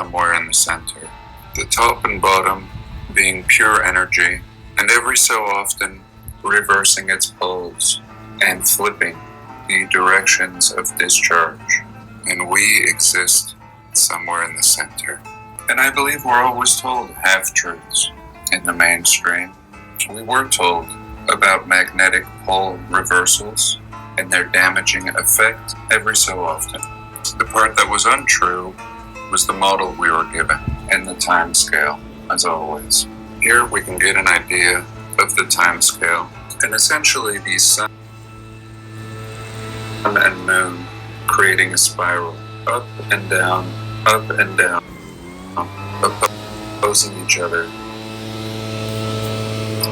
somewhere in the center, the top and bottom being pure energy, and every so often reversing its poles and flipping the directions of discharge. And we exist somewhere in the center. And I believe we're always told half-truths in the mainstream. We were told about magnetic pole reversals and their damaging effect every so often. The part that was untrue was the model we were given and the time scale, as always. Here we can get an idea of the time scale, and essentially the sun and moon creating a spiral, up and down, opposing each other,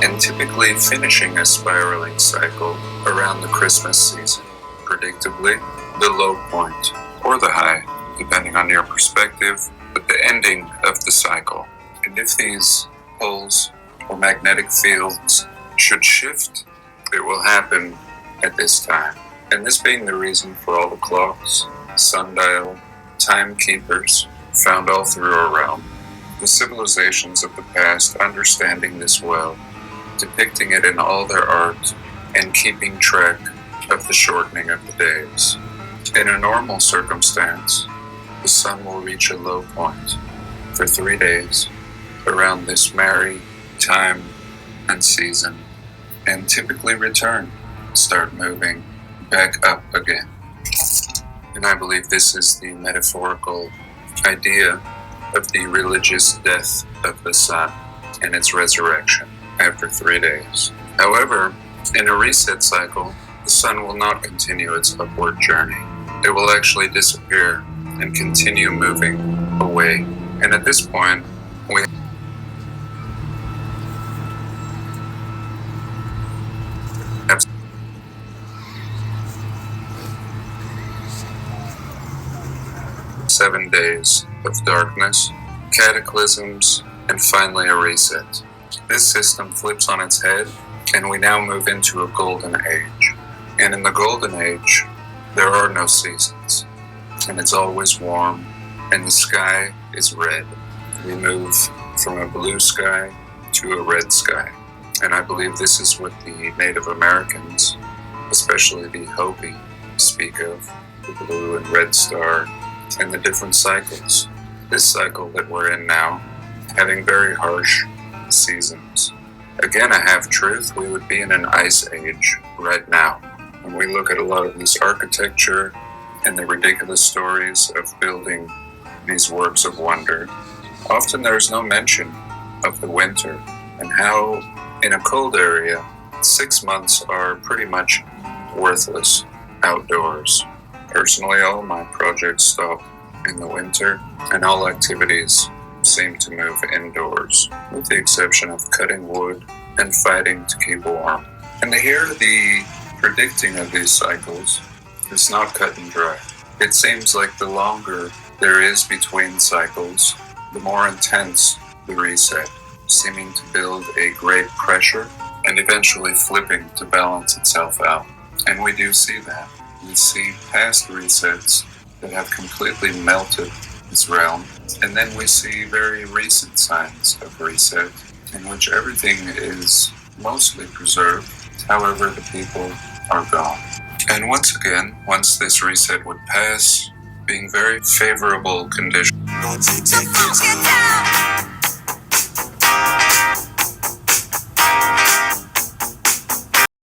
and typically finishing a spiraling cycle around the Christmas season, predictably the low point or the high, depending on your perspective, but the ending of the cycle. And if these poles or magnetic fields should shift, it will happen at this time. And this being the reason for all the clocks, sundial, timekeepers found all through our realm. The civilizations of the past understanding this well, depicting it in all their art, and keeping track of the shortening of the days. In a normal circumstance, the sun will reach a low point for 3 days around this merry time and season, and typically return, start moving back up again. And I believe this is the metaphorical idea of the religious death of the sun and its resurrection after 3 days. However, in a reset cycle, the sun will not continue its upward journey. It will actually disappear and continue moving away. And at this point, we have 7 days of darkness, cataclysms, and finally a reset. This system flips on its head, and we now move into a golden age. And in the golden age, there are no seasons, and it's always warm, and the sky is red. We move from a blue sky to a red sky. And I believe this is what the Native Americans, especially the Hopi, speak of, the blue and red star, and the different cycles. This cycle that we're in now, having very harsh seasons. Again, a half-truth, we would be in an ice age right now. When we look at a lot of this architecture and the ridiculous stories of building these works of wonder, often there's no mention of the winter and how in a cold area, 6 months are pretty much worthless outdoors. Personally, all my projects stop in the winter, and all activities seem to move indoors, with the exception of cutting wood and fighting to keep warm. And here, the predicting of these cycles is not cut and dry. It seems like the longer there is between cycles, the more intense the reset, seeming to build a great pressure and eventually flipping to balance itself out. And we do see that. We see past resets that have completely melted this realm, and then we see very recent signs of reset in which everything is mostly preserved, however the people are gone. And once again, once this reset would pass, being very favorable conditions